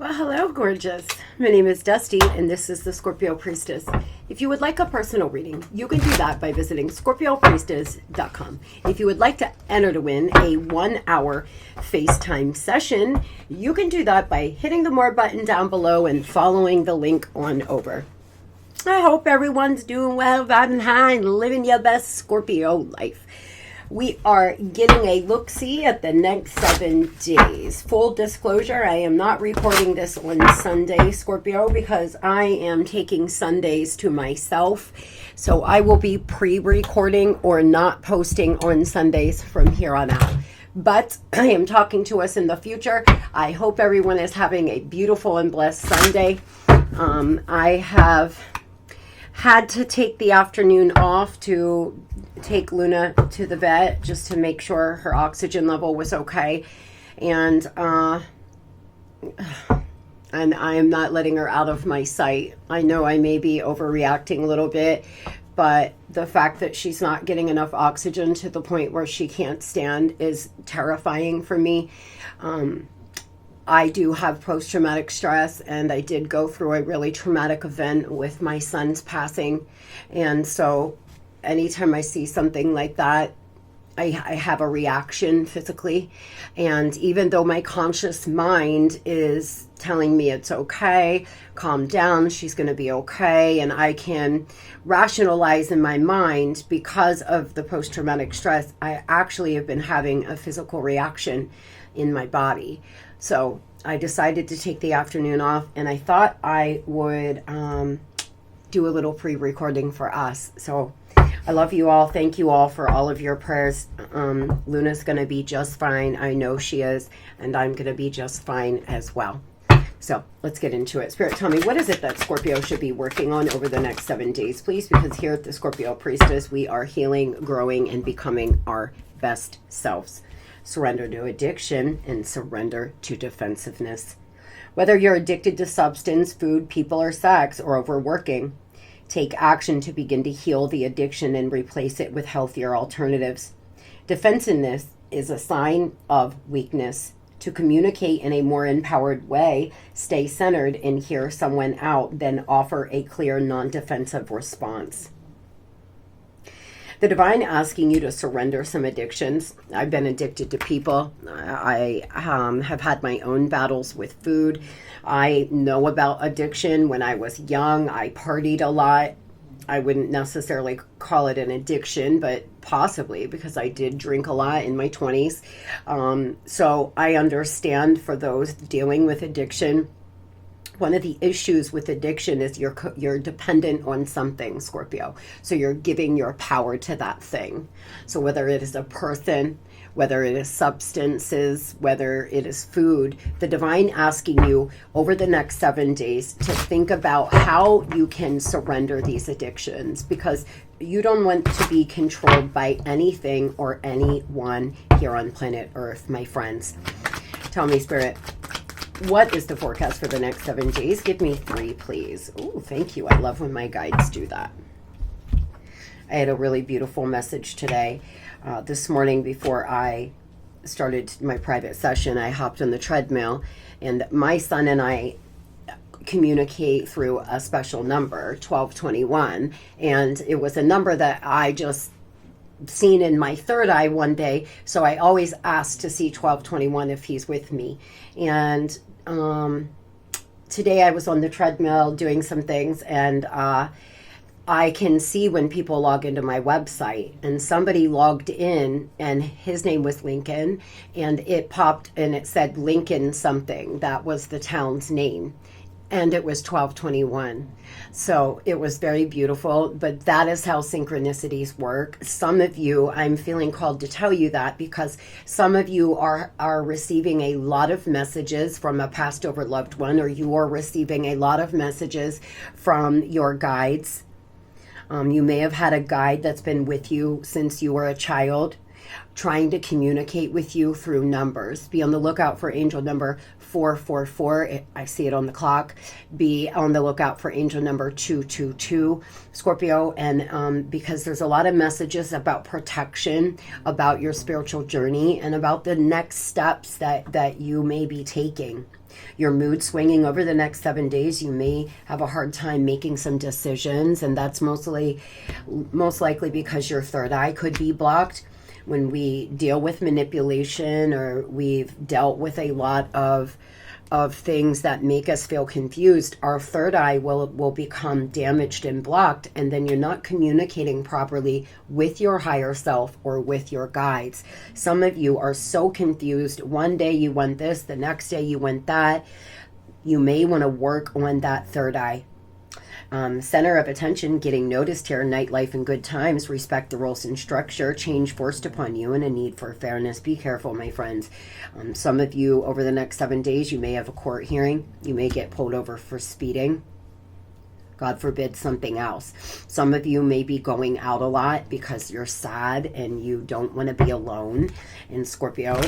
Well, hello, gorgeous. My name is Dusty, and this is the Scorpio Priestess. If you would like a personal reading, you can do that by visiting scorpiopriestess.com. If you would like to enter to win a 1-hour FaceTime session, you can do that by hitting the More button down below and following the link on over. I hope everyone's doing well, vibing high, and living your best Scorpio life. We are getting a look-see at the next 7 days. Full disclosure, I am not recording this on Sunday, Scorpio, because I am taking Sundays to myself. So I will be pre-recording or not posting on Sundays from here on out. But I am talking to us in the future. I hope everyone is having a beautiful and blessed Sunday. I have had to take the afternoon off to take Luna to the vet just to make sure her oxygen level was okay. And I am not letting her out of my sight. I know I may be overreacting a little bit, but the fact that she's not getting enough oxygen to the point where she can't stand is terrifying for me. I do have post-traumatic stress, and I did go through a really traumatic event with my son's passing. And so anytime I see something like that, I have a reaction physically. And even though my conscious mind is telling me it's okay, calm down, she's going to be okay, and I can rationalize in my mind because of the post-traumatic stress, I actually have been having a physical reaction in my body. So I decided to take the afternoon off, and I thought I would do a little pre-recording for us. So I love you all. Thank you all for all of your prayers. Luna's going to be just fine. I know she is, and I'm going to be just fine as well. So let's get into it. Spirit, tell me, what is it that Scorpio should be working on over the next 7 days, please? Because here at the Scorpio Priestess, we are healing, growing, and becoming our best selves. Surrender to addiction and surrender to defensiveness. Whether you're addicted to substance, food, people, or sex, or overworking, take action to begin to heal the addiction and replace it with healthier alternatives. Defensiveness is a sign of weakness. To communicate in a more empowered way, stay centered and hear someone out, then offer a clear, non-defensive response. The divine asking you to surrender some addictions. I've been addicted to people. I have had my own battles with food. I know about addiction. When I was young, I partied a lot. I wouldn't necessarily call it an addiction, but possibly, because I did drink a lot in my 20s. So I understand for those dealing with addiction. One of the issues with addiction is you're dependent on something, Scorpio. So you're giving your power to that thing. So whether it is a person, whether it is substances, whether it is food, the divine asking you over the next 7 days to think about how you can surrender these addictions, because you don't want to be controlled by anything or anyone here on planet Earth, my friends. Tell me, Spirit, what is the forecast for the next 7 days? Give me 3, please. Oh, thank you. I love when my guides do that. I had a really beautiful message today. This morning before I started my private session, I hopped on the treadmill, and my son and I communicate through a special number, 1221. And it was a number that I just seen in my third eye one day. So I always ask to see 1221 if he's with me. And today I was on the treadmill doing some things, and I can see when people log into my website, and somebody logged in and his name was Lincoln, and it popped and it said Lincoln something. That was the town's name. And it was 1221. So it was very beautiful, but that is how synchronicities work. Some of you, I'm feeling called to tell you that, because some of you are receiving a lot of messages from a passed over loved one, or you are receiving a lot of messages from your guides. You may have had a guide that's been with you since you were a child, trying to communicate with you through numbers. Be on the lookout for angel number 444. I see it on the clock. Be on the lookout for angel number 222, Scorpio. And because there's a lot of messages about protection, about your spiritual journey, and about the next steps that you may be taking. Your mood swinging over the next 7 days. You may have a hard time making some decisions, and that's most likely because your third eye could be blocked. When we deal with manipulation, or we've dealt with a lot of things that make us feel confused, our third eye will become damaged and blocked, and then you're not communicating properly with your higher self or with your guides. Some of you are so confused. One day you want this, the next day you want that. You may want to work on that third eye. Center of attention, getting noticed here, nightlife and good times, respect the rules and structure, change forced upon you, and a need for fairness. Be careful, my friends. Some of you, over the next 7 days, you may have a court hearing. You may get pulled over for speeding. God forbid something else. Some of you may be going out a lot because you're sad and you don't want to be alone. And Scorpio,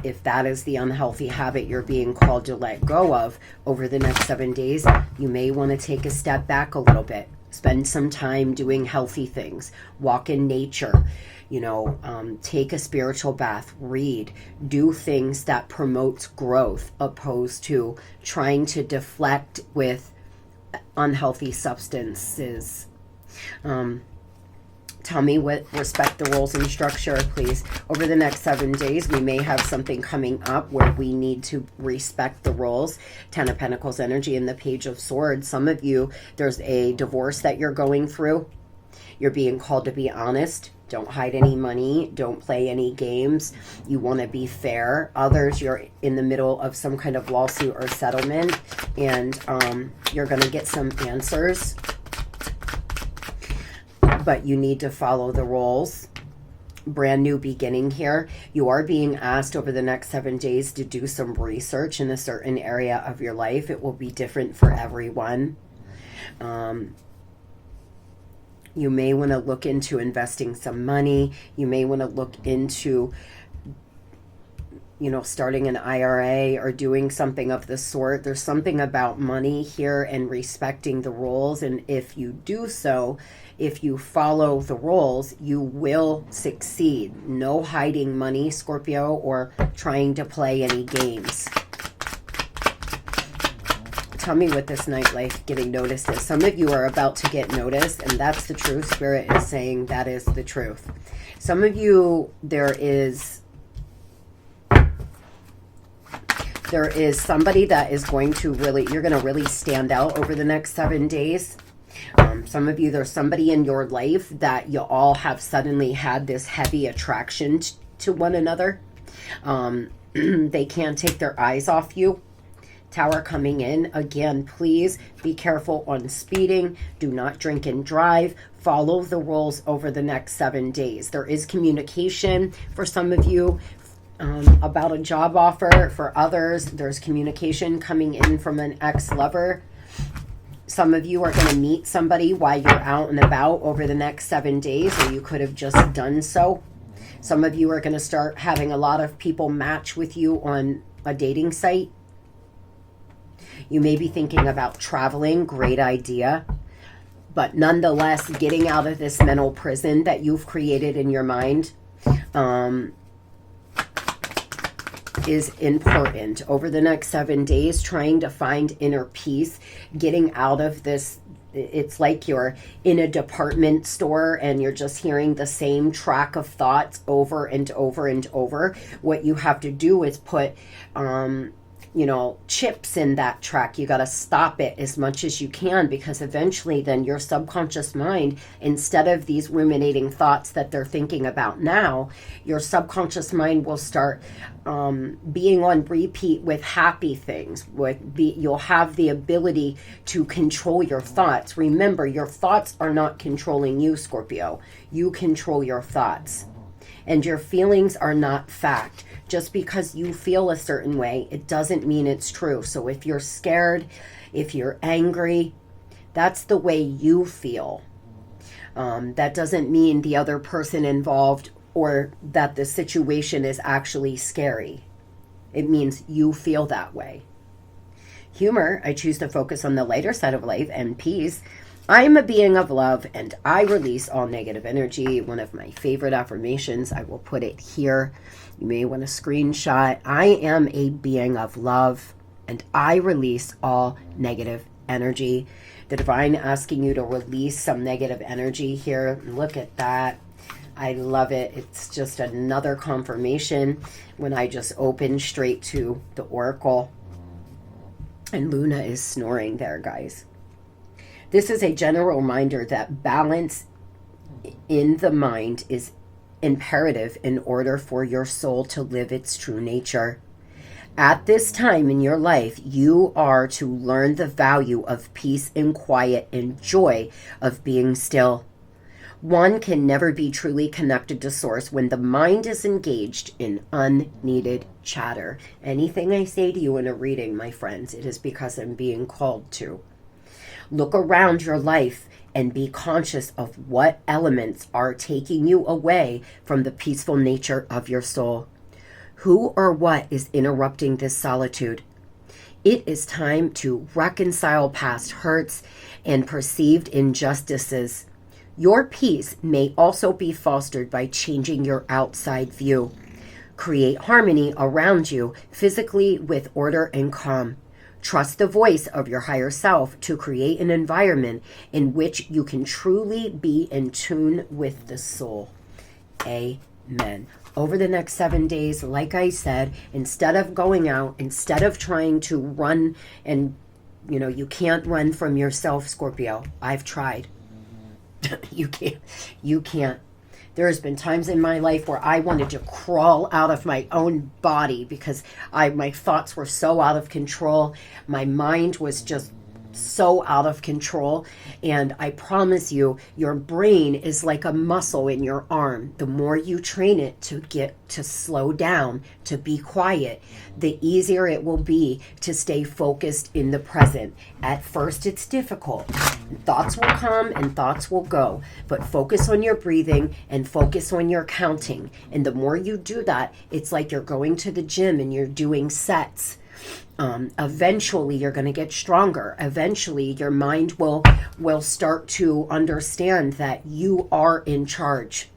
if that is the unhealthy habit you're being called to let go of over the next 7 days, you may want to take a step back a little bit. Spend some time doing healthy things. Walk in nature. Take a spiritual bath, read, do things that promotes growth, opposed to trying to deflect with unhealthy substances. Tell me what respect the rules and structure, please. Over the next 7 days, we may have something coming up where we need to respect the rules. 10 of Pentacles energy and the Page of Swords. Some of you, there's a divorce that you're going through. You're being called to be honest. Don't hide any money. Don't play any games. You want to be fair. Others, you're in the middle of some kind of lawsuit or settlement, and you're going to get some answers. But you need to follow the rules. Brand new beginning here. You are being asked over the next 7 days to do some research in a certain area of your life. It will be different for everyone. You may want to look into investing some money. You may want to look into, starting an IRA or doing something of the sort. There's something about money here and respecting the rules. And if you do so, if you follow the rules, you will succeed. No hiding money, Scorpio, or trying to play any games. Tell me what this nightlife getting noticed is. Some of you are about to get noticed, and that's the truth. Spirit is saying that is the truth. Some of you, there is somebody that is going to you're going to really stand out over the next 7 days. Some of you, there's somebody in your life that you all have suddenly had this heavy attraction to one another. They can't take their eyes off you. Tower coming in. Again, please be careful on speeding. Do not drink and drive. Follow the rules over the next 7 days. There is communication for some of you about a job offer. For others, there's communication coming in from an ex-lover. Some of you are going to meet somebody while you're out and about over the next 7 days, or you could have just done so. Some of you are going to start having a lot of people match with you on a dating site. You may be thinking about traveling. Great idea. But nonetheless, getting out of this mental prison that you've created in your mind is important. Over the next 7 days, trying to find inner peace, getting out of this. It's like you're in a department store and you're just hearing the same track of thoughts over and over and over. What you have to do is put chips in that track. You got to stop it as much as you can, because eventually then your subconscious mind, instead of these ruminating thoughts that they're thinking about now, your subconscious mind will start being on repeat with happy things. You'll have the ability to control your thoughts. Remember, your thoughts are not controlling you, Scorpio. You control your thoughts. And your feelings are not fact. Just because you feel a certain way, it doesn't mean it's true. So if you're scared, if you're angry, that's the way you feel. That doesn't mean the other person involved or that the situation is actually scary. It means you feel that way. Humor, I choose to focus on the lighter side of life, and peace. I am a being of love and I release all negative energy. One of my favorite affirmations. I will put it here. You may want to screenshot. I am a being of love and I release all negative energy. The divine asking you to release some negative energy here. Look at that. I love it. It's just another confirmation when I just open straight to the oracle. And Luna is snoring there, guys. This is a general reminder that balance in the mind is imperative in order for your soul to live its true nature. At this time in your life, you are to learn the value of peace and quiet and joy of being still. One can never be truly connected to source when the mind is engaged in unneeded chatter. Anything I say to you in a reading, my friends, it is because I'm being called to. Look around your life and be conscious of what elements are taking you away from the peaceful nature of your soul. Who or what is interrupting this solitude? It is time to reconcile past hurts and perceived injustices. Your peace may also be fostered by changing your outside view. Create harmony around you physically with order and calm. Trust the voice of your higher self to create an environment in which you can truly be in tune with the soul. Amen. Over the next 7 days, like I said, instead of going out, instead of trying to run and, you can't run from yourself, Scorpio. I've tried. You can't. There's been times in my life where I wanted to crawl out of my own body because my thoughts were so out of control. My mind was just so out of control. And I promise you, your brain is like a muscle in your arm. The more you train it to get to slow down, to be quiet, the easier it will be to stay focused in the present. At first, it's difficult. Thoughts will come and thoughts will go, but focus on your breathing and focus on your counting. And the more you do that, it's like you're going to the gym and you're doing sets. Eventually you're going to get stronger. Eventually your mind will start to understand that you are in charge.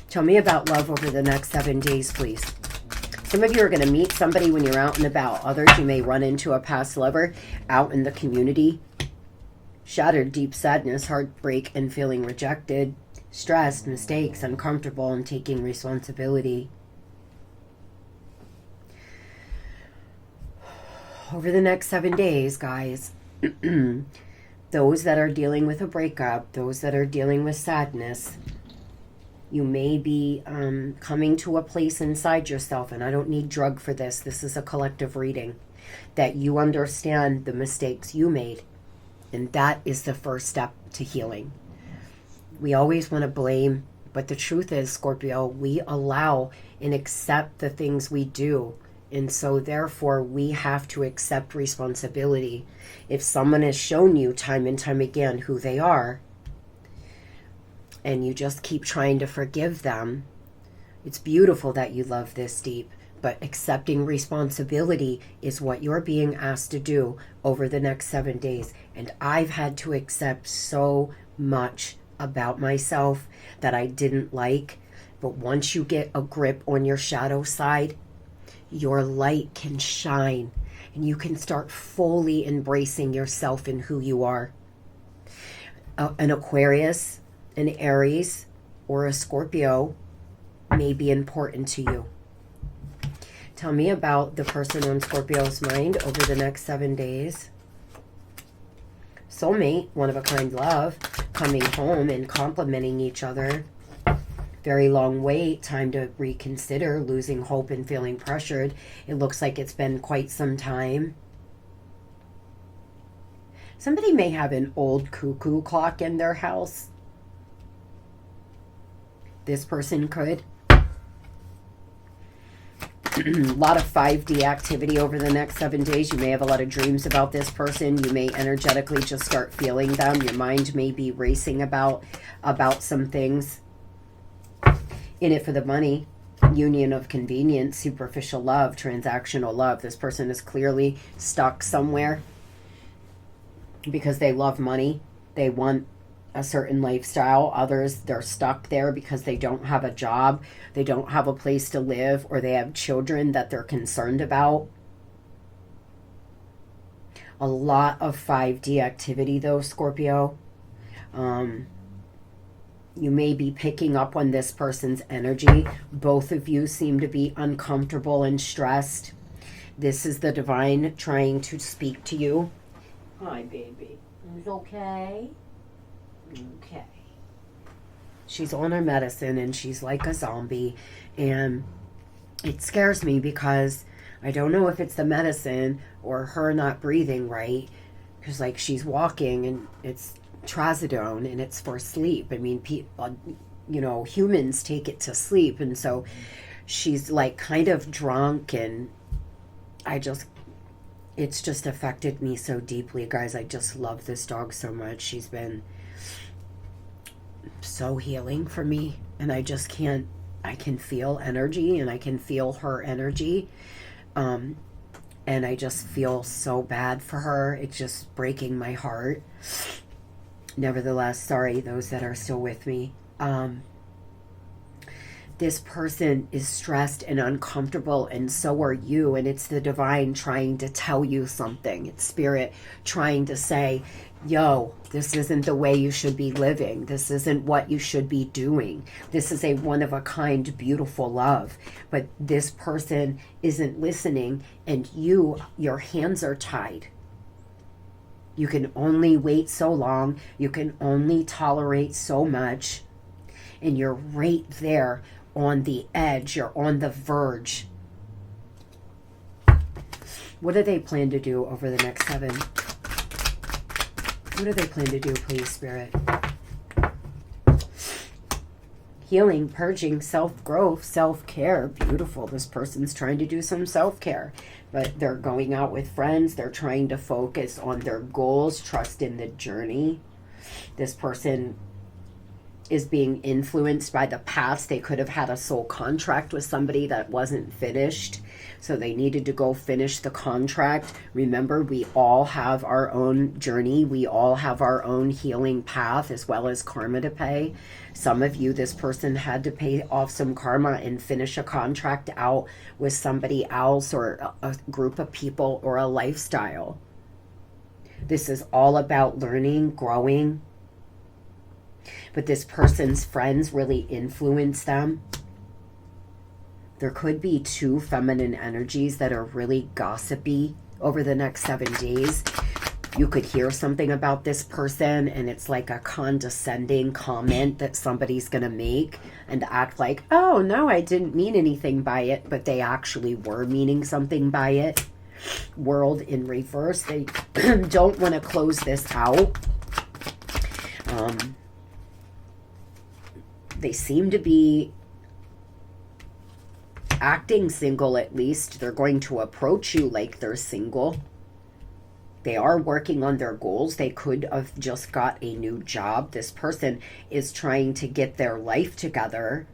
Tell me about love over the next 7 days, please. Some of you are going to meet somebody when you're out and about. Others, you may run into a past lover out in the community. Shattered, deep sadness, heartbreak, and feeling rejected. Stressed, mistakes, uncomfortable, and taking responsibility. Over the next 7 days, guys, those that are dealing with a breakup, those that are dealing with sadness, you may be coming to a place inside yourself, and I don't need drug for this. This is a collective reading, that you understand the mistakes you made. And that is the first step to healing. We always want to blame, but the truth is, Scorpio, we allow and accept the things we do. And so therefore we have to accept responsibility. If someone has shown you time and time again who they are, and you just keep trying to forgive them, it's beautiful that you love this deep, but accepting responsibility is what you're being asked to do over the next 7 days. And I've had to accept so much about myself that I didn't like. But once you get a grip on your shadow side, your light can shine and you can start fully embracing yourself and who you are. An Aquarius, an Aries, or a Scorpio may be important to you. Tell me about the person on Scorpio's mind over the next 7 days. Soulmate, one-of-a-kind love, coming home and complimenting each other. Very long wait, time to reconsider, losing hope and feeling pressured. It looks like it's been quite some time. Somebody may have an old cuckoo clock in their house. This person could. A lot of 5D activity over the next 7 days. You may have a lot of dreams about this person. You may energetically just start feeling them. Your mind may be racing about some things. In it for the money, union of convenience, superficial love, transactional love. This person is clearly stuck somewhere because they love money. They want a certain lifestyle. Others, they're stuck there because they don't have a job, they don't have a place to live, or they have children that they're concerned about. A lot of 5D activity though, Scorpio. You may be picking up on this person's energy. Both of you seem to be uncomfortable and stressed. This is the divine trying to speak to you. Hi, baby. It's okay? Okay. She's on her medicine and she's like a zombie. And it scares me because I don't know if it's the medicine or her not breathing right. Because, like, she's walking and it's trazodone and it's for sleep. I mean, humans take it to sleep. And so she's, like, kind of drunk and it's just affected me so deeply, guys. I just love this dog so much. She's been so healing for me, and I can feel energy, and I can feel her energy, and I just feel so bad for her. It's just breaking my heart. Nevertheless, sorry, those that are still with me. This person is stressed and uncomfortable, and so are you, and it's the divine trying to tell you something. It's spirit trying to say, yo, this isn't the way you should be living. This isn't what you should be doing. This is a one-of-a-kind, beautiful love. But this person isn't listening, and your hands are tied. You can only wait so long. You can only tolerate so much. And you're right there on the edge. You're on the verge. What do they plan to do over the next 7? What do they plan to do, please, Spirit? Healing, purging, self-growth, self-care. Beautiful. This person's trying to do some self-care. But they're going out with friends. They're trying to focus on their goals, trust in the journey. This person is being influenced by the past. They could have had a soul contract with somebody that wasn't finished, so they needed to go finish the contract. Remember, we all have our own journey. We all have our own healing path as well as karma to pay. Some of you, this person had to pay off some karma and finish a contract out with somebody else or a group of people or a lifestyle. This is all about learning, growing. But this person's friends really influence them. There could be 2 feminine energies that are really gossipy over the next 7 days. You could hear something about this person and it's like a condescending comment that somebody's going to make and act like, oh, no, I didn't mean anything by it, but they actually were meaning something by it. World in reverse. They don't want to close this out. They seem to be acting single, at least. They're going to approach you like they're single. They are working on their goals. They could have just got a new job. This person is trying to get their life together,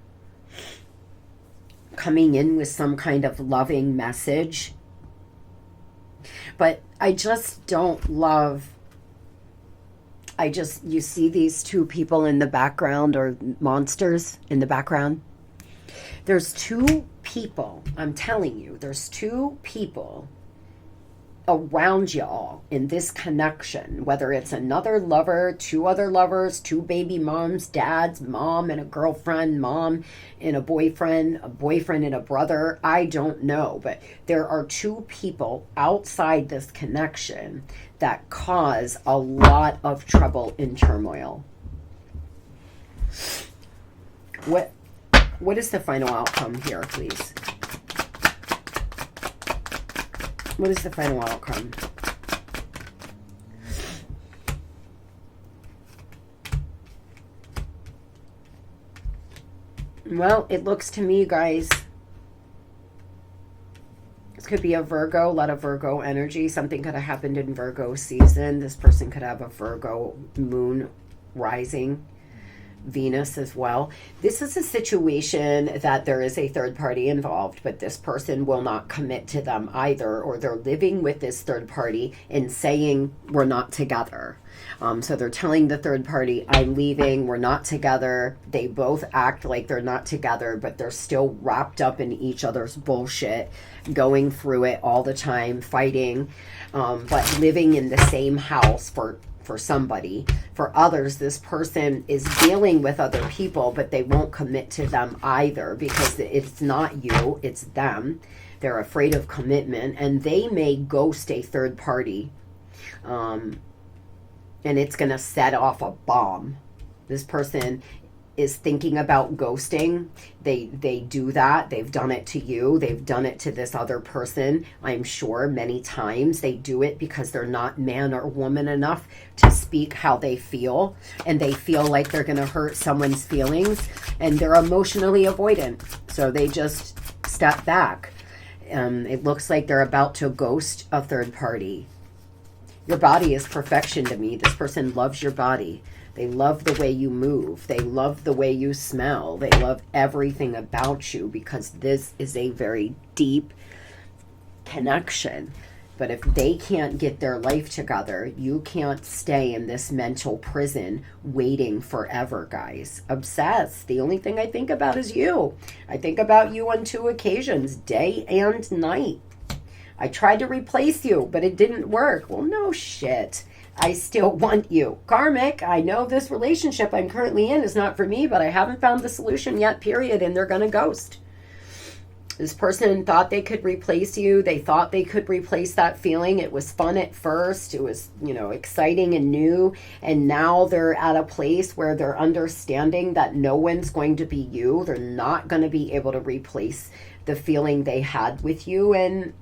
coming in with some kind of loving message. But I just don't love... you see these 2 people in the background, or monsters in the background. There's 2 people, I'm telling you, there's 2 people around y'all in this connection, whether it's another lover, 2 other lovers, 2 baby moms, dads, mom and a girlfriend, mom and a boyfriend and a brother. I don't know, but there are 2 people outside this connection that cause a lot of trouble and turmoil. What is the final outcome here, please? What is the final outcome? Well, it looks to me, guys, this could be a Virgo, a lot of Virgo energy. Something could have happened in Virgo season. This person could have a Virgo moon rising. Venus as well. This is a situation that there is a third party involved, but this person will not commit to them either, or they're living with this third party and saying, we're not together. So they're telling the third party, I'm leaving, we're not together. They both act like they're not together, but they're still wrapped up in each other's bullshit, going through it all the time, fighting, but living in the same house for somebody. For others, this person is dealing with other people, but they won't commit to them either, because it's not you, it's them. They're afraid of commitment, and they may ghost a third party. And it's going to set off a bomb. This person is thinking about ghosting. They do that. They've done it to you. They've done it to this other person. I'm sure many times they do it because they're not man or woman enough to speak how they feel. And they feel like they're going to hurt someone's feelings. And they're emotionally avoidant. So they just step back. It looks like they're about to ghost a third party. Your body is perfection to me. This person loves your body. They love the way you move. They love the way you smell. They love everything about you, because this is a very deep connection. But if they can't get their life together, you can't stay in this mental prison waiting forever, guys. Obsessed. The only thing I think about is you. I think about you on 2 occasions, day and night. I tried to replace you, but it didn't work. Well, no shit. I still want you. Karmic, I know this relationship I'm currently in is not for me, but I haven't found the solution yet, period, and they're going to ghost. This person thought they could replace you. They thought they could replace that feeling. It was fun at first. It was, exciting and new. And now they're at a place where they're understanding that no one's going to be you. They're not going to be able to replace the feeling they had with you. And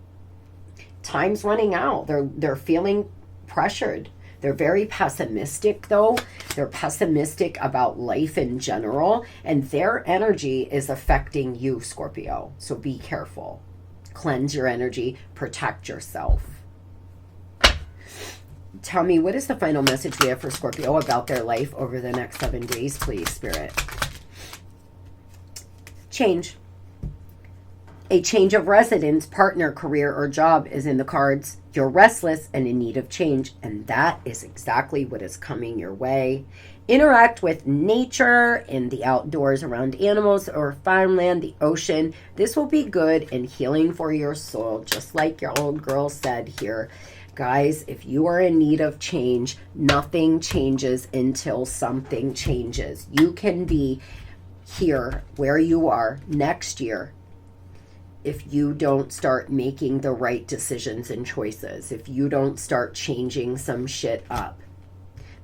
time's running out. They're feeling pressured. They're very pessimistic, though. They're pessimistic about life in general, and their energy is affecting you, Scorpio. So be careful. Cleanse your energy. Protect yourself. Tell me, what is the final message we have for Scorpio about their life over the next 7 days, please, Spirit? Change. A change of residence, partner, career, or job is in the cards. You're restless and in need of change, and that is exactly what is coming your way. Interact with nature in the outdoors around animals or farmland, the ocean. This will be good and healing for your soul, just like your old girl said here. Guys, if you are in need of change, nothing changes until something changes. You can be here where you are next year if you don't start making the right decisions and choices, if you don't start changing some shit up.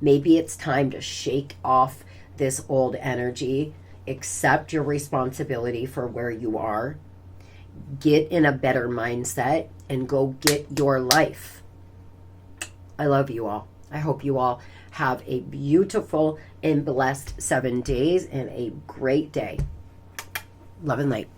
Maybe it's time to shake off this old energy, accept your responsibility for where you are, get in a better mindset, and go get your life. I love you all. I hope you all have a beautiful and blessed 7 days and a great day. Love and light.